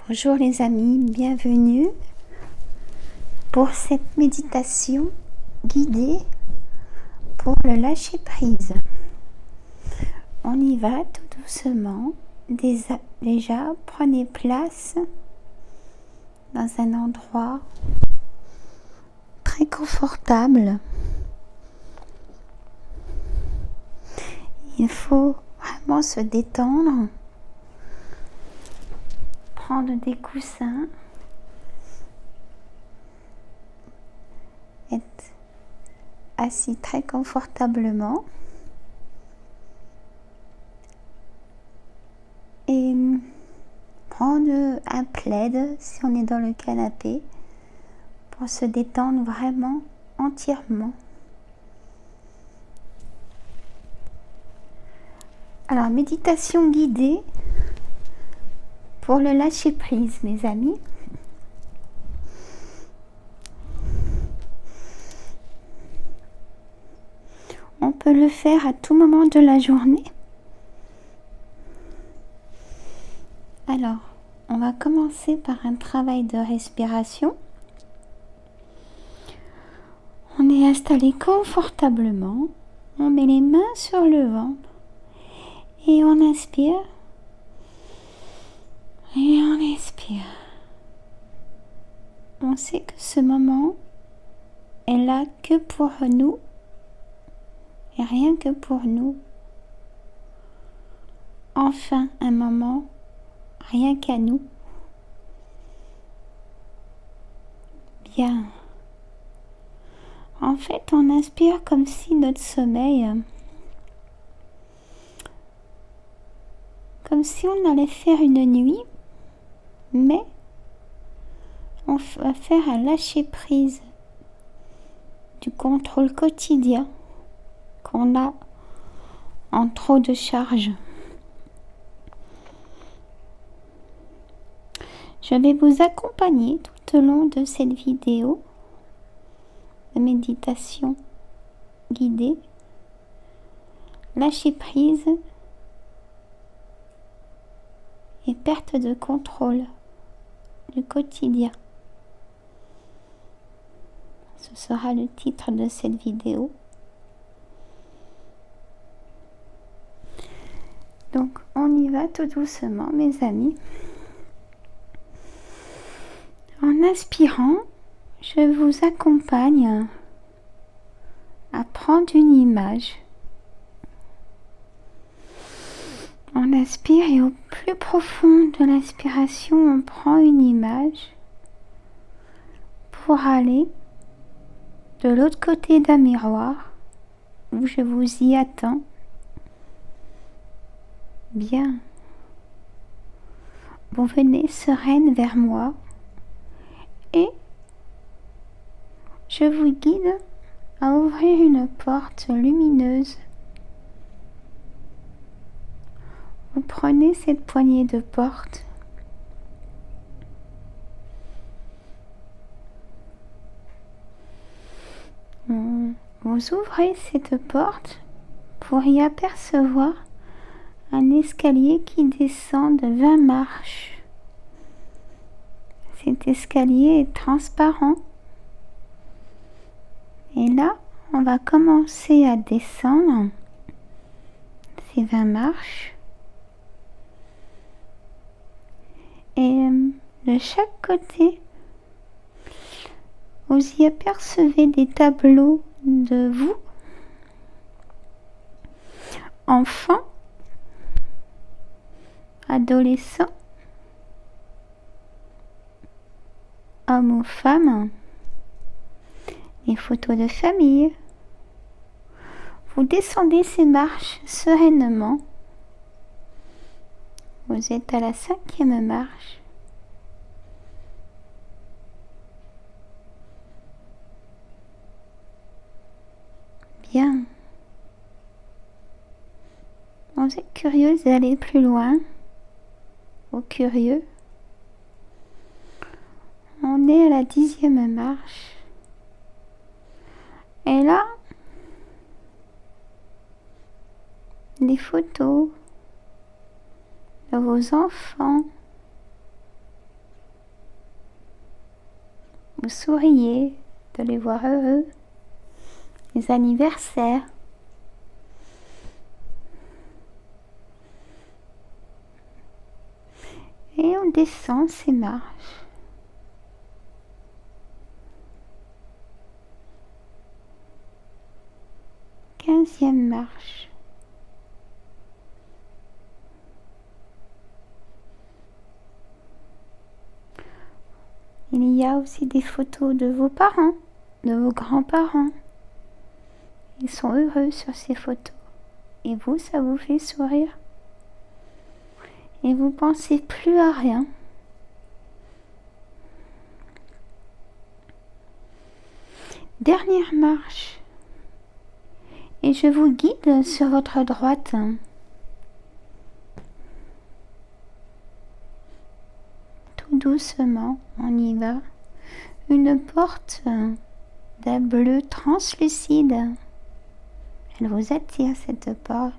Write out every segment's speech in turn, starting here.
Bonjour les amis, bienvenue pour cette méditation guidée pour le lâcher prise. On y va tout doucement. Déjà, prenez place dans un endroit très confortable. Il faut vraiment se détendre, prendre des coussins, être assis très confortablement et prendre un plaid si on est dans le canapé pour se détendre vraiment entièrement. Alors, méditation guidée pour le lâcher prise, mes amis. On peut le faire à tout moment de la journée. Alors, on va commencer par un travail de respiration. On est installé confortablement. On met les mains sur le ventre et on inspire et on expire. On sait que ce moment est là que pour nous et rien que pour nous. Enfin, un moment rien qu'à nous. Bien. En fait, on inspire comme si notre sommeil, comme si on allait faire une nuit, mais on va faire un lâcher prise du contrôle quotidien qu'on a en trop de charge. Je vais vous accompagner tout au long de cette vidéo de méditation guidée, lâcher prise et perte de contrôle du quotidien. Ce sera le titre de cette vidéo. Donc, on y va tout doucement, mes amis. En inspirant, je vous accompagne à prendre une image. On inspire et au plus profond de l'inspiration, on prend une image pour aller de l'autre côté d'un miroir où je vous y attends. Bien. Vous venez sereine vers moi et je vous guide à ouvrir une porte lumineuse. Vous prenez cette poignée de porte. Vous ouvrez cette porte pour y apercevoir un escalier qui descend de 20 marches. Cet escalier est transparent. Et là, on va commencer à descendre ces 20 marches. Et de chaque côté, vous y apercevez des tableaux de vous, enfants, adolescents, hommes ou femmes, des photos de famille. Vous descendez ces marches sereinement. Vous êtes à la 5e marche. Bien. Vous êtes curieuse d'aller plus loin, ou curieux. On est à la 10e marche. Et là, des photos de vos enfants, vous souriez, de les voir heureux, les anniversaires. Et on descend ces marches. 15e marche. Il y a aussi des photos de vos parents, de vos grands-parents. Ils sont heureux sur ces photos. Et vous, ça vous fait sourire. Et vous pensez plus à rien. Dernière marche. Et je vous guide sur votre droite. Tout doucement, on y va. Une porte d'un bleu translucide. Elle vous attire, cette porte.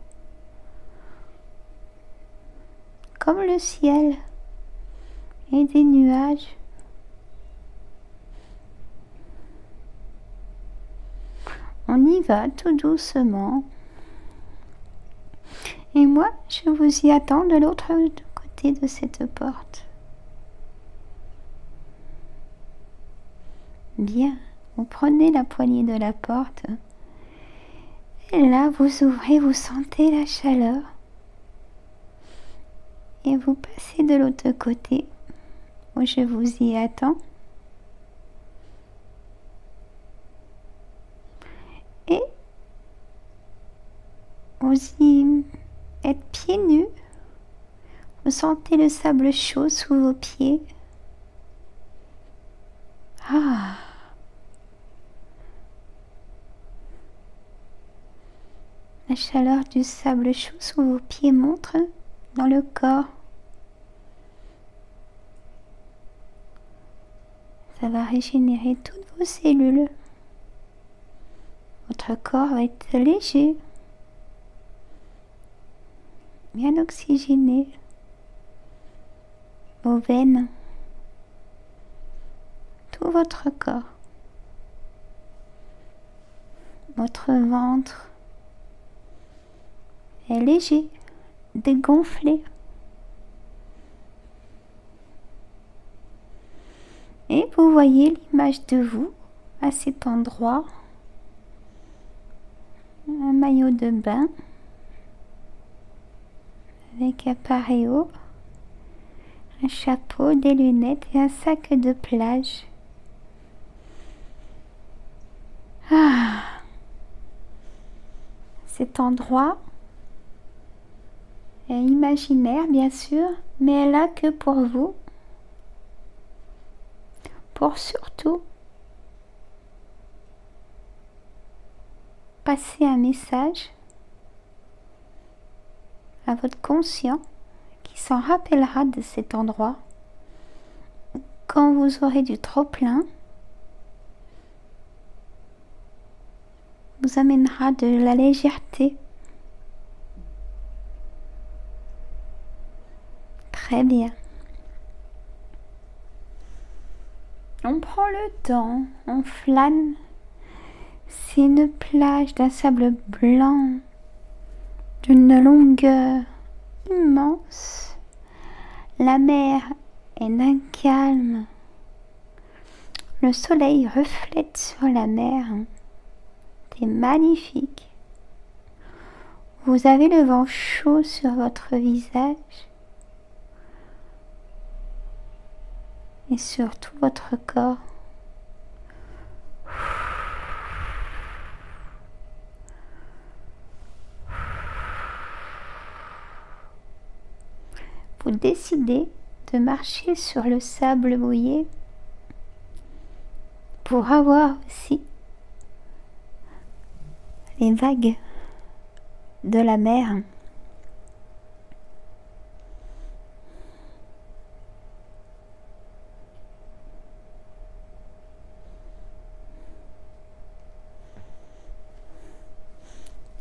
Comme le ciel et des nuages. On y va tout doucement. Et moi, je vous y attends de l'autre côté de cette porte. Bien, vous prenez la poignée de la porte. Et là, vous ouvrez, vous sentez la chaleur. Et vous passez de l'autre côté où je vous y attends. Et vous y êtes pieds nus. Vous sentez le sable chaud sous vos pieds. Ah! La chaleur du sable chaud sous vos pieds monte dans le corps. Ça va régénérer toutes vos cellules. Votre corps va être léger, bien oxygéné. Vos veines, tout votre corps, votre ventre est léger, dégonflé. Et vous voyez l'image de vous à cet endroit. Un maillot de bain avec un paréo, un chapeau, des lunettes et un sac de plage. Ah, cet endroit est imaginaire, bien sûr, mais elle n'a que pour vous, pour surtout passer un message à votre conscient qui s'en rappellera de cet endroit quand vous aurez du trop-plein, vous amènera de la légèreté. Très bien. On prend le temps, on flâne. C'est une plage d'un sable blanc d'une longueur immense. La mer est d'un calme. Le soleil reflète sur la mer. C'est magnifique. Vous avez le vent chaud sur votre visage et sur tout votre corps. Vous décidez de marcher sur le sable mouillé pour avoir aussi les vagues de la mer.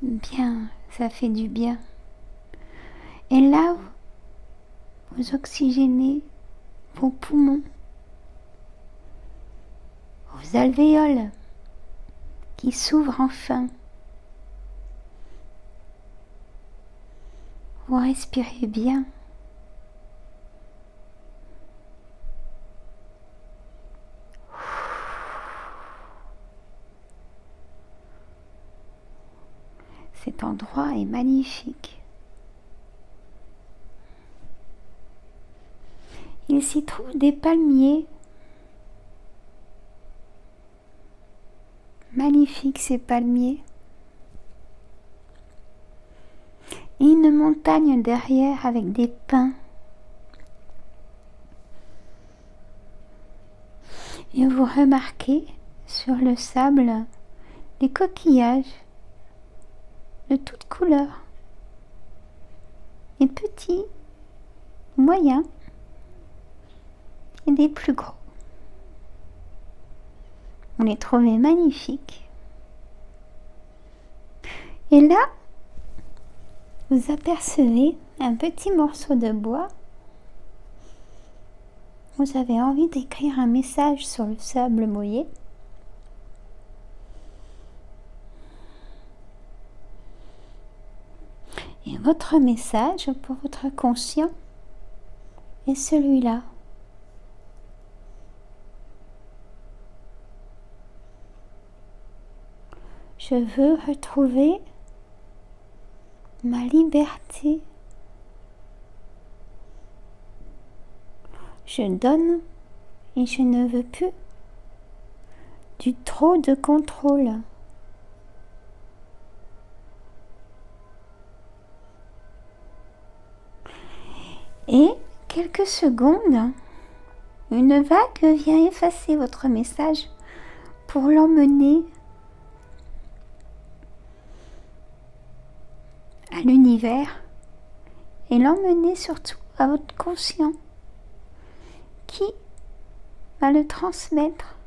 Bien, ça fait du bien. Et là, vous oxygénez vos poumons. vos alvéoles qui s'ouvrent enfin. Vous respirez bien. Cet endroit est magnifique. Il s'y trouve des palmiers. Magnifiques ces palmiers. Et une montagne derrière avec des pins. Et vous remarquez sur le sable des coquillages de toutes couleurs. Des petits, moyens et des plus gros. On les trouvait magnifiques. Et là, vous apercevez un petit morceau de bois. Vous avez envie d'écrire un message sur le sable mouillé. Et votre message pour votre conscient est celui-là. Je veux retrouver ma liberté. Je donne et je ne veux plus du trop de contrôle. Et quelques secondes, une vague vient effacer votre message pour l'emmener à l'univers et l'emmener surtout à votre conscient qui va le transmettre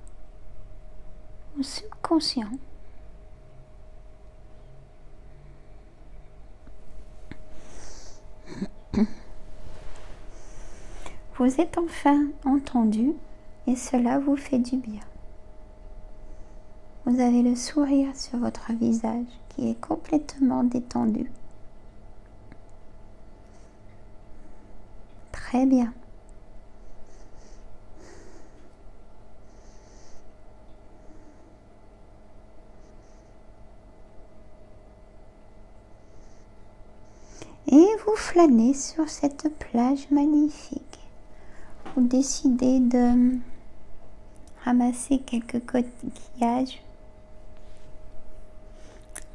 au subconscient. Vous êtes enfin entendu et cela vous fait du bien. Vous avez le sourire sur votre visage qui est complètement détendu. Très bien. Et vous flânez sur cette plage magnifique. Vous décidez de ramasser quelques coquillages.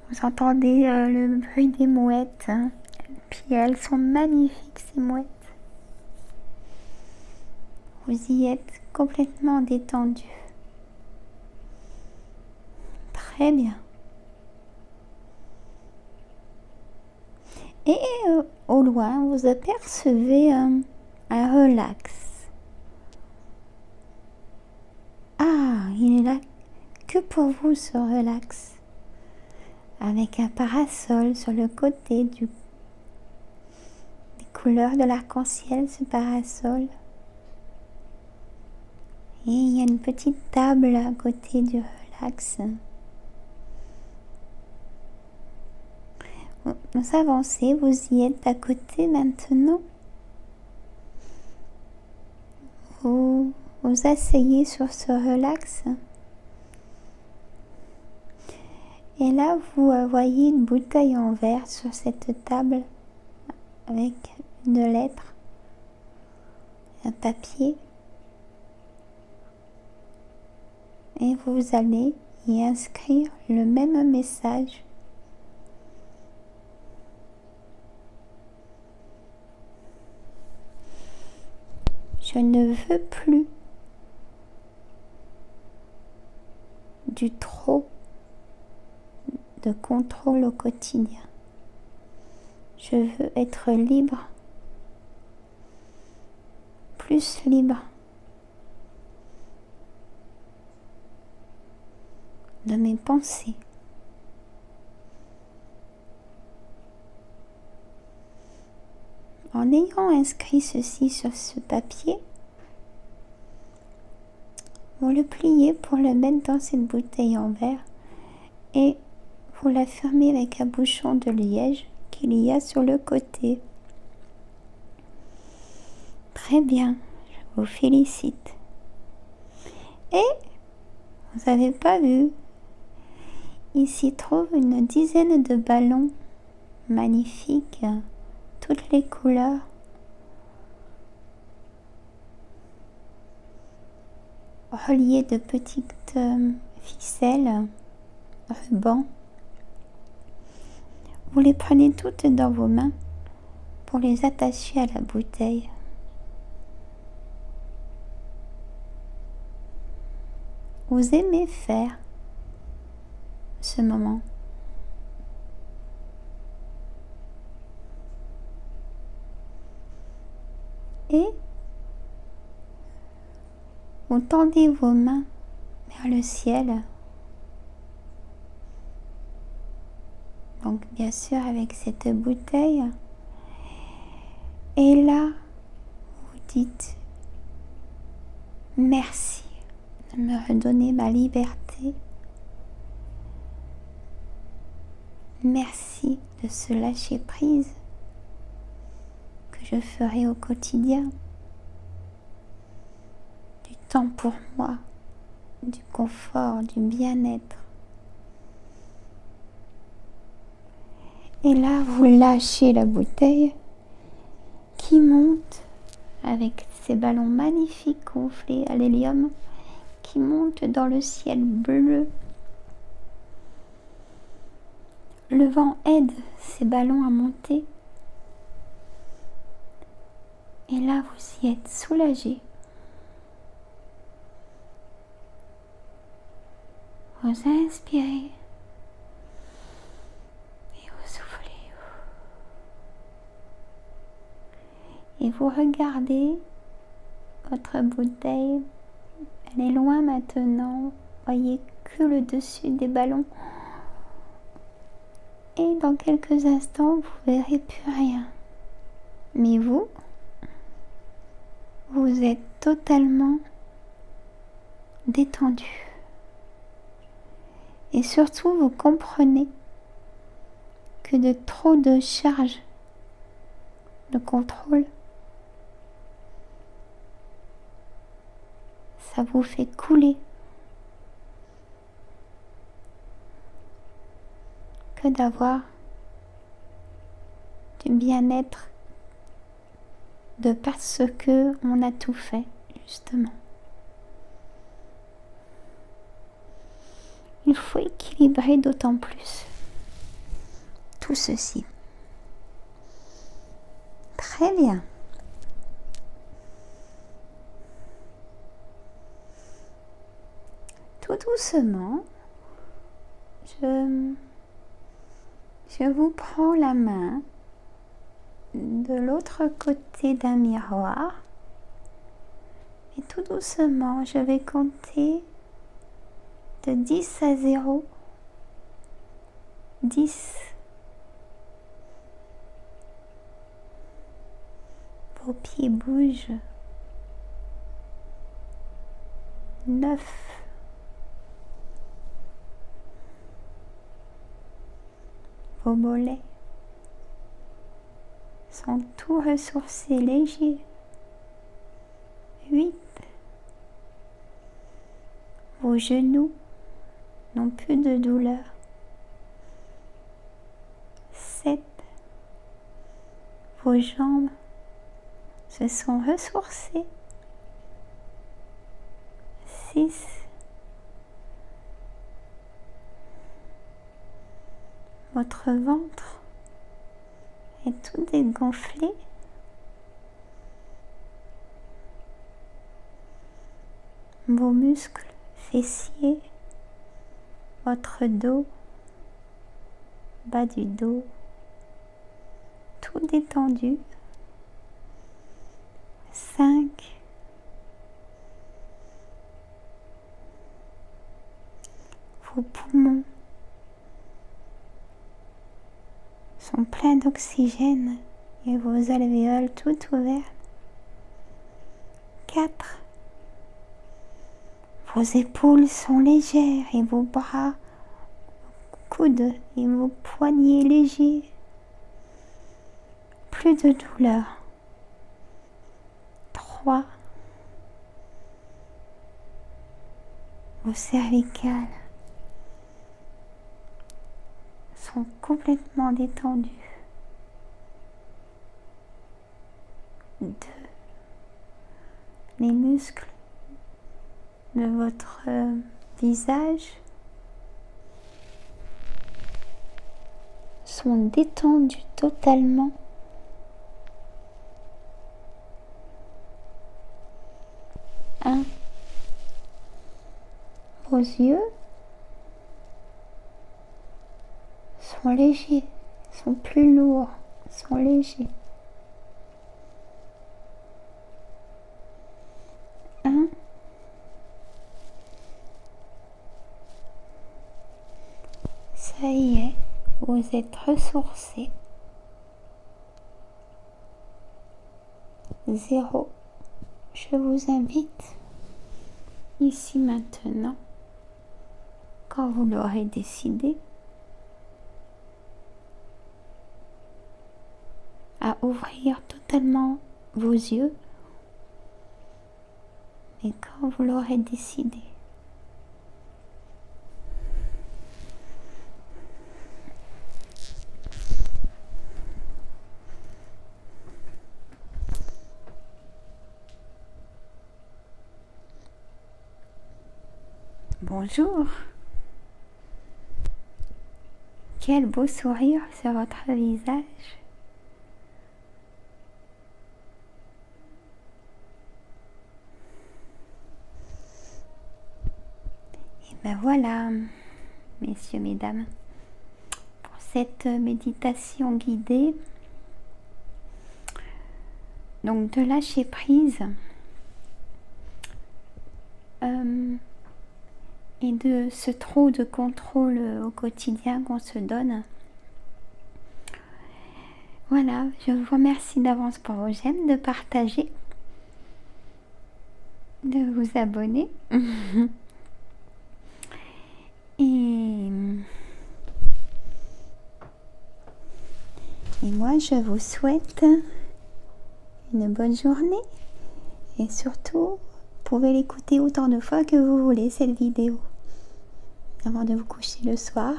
Vous entendez le bruit des mouettes. Puis elles sont magnifiques ces mouettes. Vous y êtes complètement détendu. Très bien. Et au loin, vous apercevez un relax. Ah, il est là que pour vous ce relax. Avec un parasol sur le côté des couleurs de l'arc-en-ciel, ce parasol. Et il y a une petite table à côté du relax. Vous avancez, vous y êtes à côté maintenant. Vous vous asseyez sur ce relax. Et là, vous voyez une bouteille en verre sur cette table avec une lettre, un papier. Et vous allez y inscrire le même message. Je ne veux plus du trop de contrôle au quotidien. Je veux être libre, plus libre de mes pensées. En ayant inscrit ceci sur ce papier, vous le pliez pour le mettre dans cette bouteille en verre et vous la fermez avec un bouchon de liège qu'il y a sur le côté. Très bien, je vous félicite. Et vous n'avez pas vu, il s'y trouve une dizaine de ballons magnifiques, toutes les couleurs. Reliés de petites ficelles, rubans. Vous les prenez toutes dans vos mains pour les attacher à la bouteille. Vous aimez faire ce moment. Et vous tendez vos mains vers le ciel. Donc bien sûr avec cette bouteille. Et là, vous dites merci de me redonner ma liberté. Merci de ce lâcher prise que je ferai au quotidien. Du temps pour moi, du confort, du bien-être. Et là, vous lâchez la bouteille qui monte avec ces ballons magnifiques gonflés à l'hélium qui montent dans le ciel bleu. Le vent aide ces ballons à monter. Et là, vous y êtes soulagé. Vous inspirez et vous soufflez. Et vous regardez votre bouteille. Elle est loin maintenant. Vous voyez que le dessus des ballons. Et dans quelques instants, vous verrez plus rien. Mais vous êtes totalement détendu. Et surtout, vous comprenez que de trop de charge de contrôle, ça vous fait couler. Que d'avoir du bien-être de parce que on a tout fait, justement. Il faut équilibrer d'autant plus tout ceci. Très bien. Tout doucement, je vous prends la main de l'autre côté d'un miroir et tout doucement, je vais compter de 10 à 0. 10. Vos pieds bougent. 9. Vos mollets sont tout ressourcés, légers. 8. Vos genoux n'ont plus de douleur. 7. Vos jambes se sont ressourcées. 6. Votre ventre est tout dégonflé. 5. Vos muscles fessiers, votre dos, bas du dos, tout détendu. 5. Vos poumons sont pleins d'oxygène et vos alvéoles toutes ouvertes. 4. Vos épaules sont légères et vos bras, coudes et vos poignets légers. Plus de douleur. 3. Vos cervicales sont complètement détendues. 2. Les muscles de votre visage sont détendus totalement. 1. Vos yeux sont légers, sont plus lourds, sont légers. 1. Ça y est, vous êtes ressourcés. 0. Je vous invite, ici maintenant, quand vous l'aurez décidé, à ouvrir totalement vos yeux, et quand vous l'aurez décidé. Bonjour. Quel beau sourire sur votre visage. Et ben voilà, messieurs, mesdames, pour cette méditation guidée. Donc de lâcher prise et de ce trop de contrôle au quotidien qu'on se donne. Voilà, je vous remercie d'avance pour vos j'aime, de partager, de vous abonner. Et moi, je vous souhaite une bonne journée. Et surtout, vous pouvez l'écouter autant de fois que vous voulez, cette vidéo. Avant de vous coucher le soir,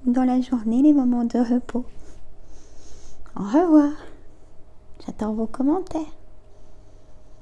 ou dans la journée, les moments de repos. Au revoir. J'attends vos commentaires.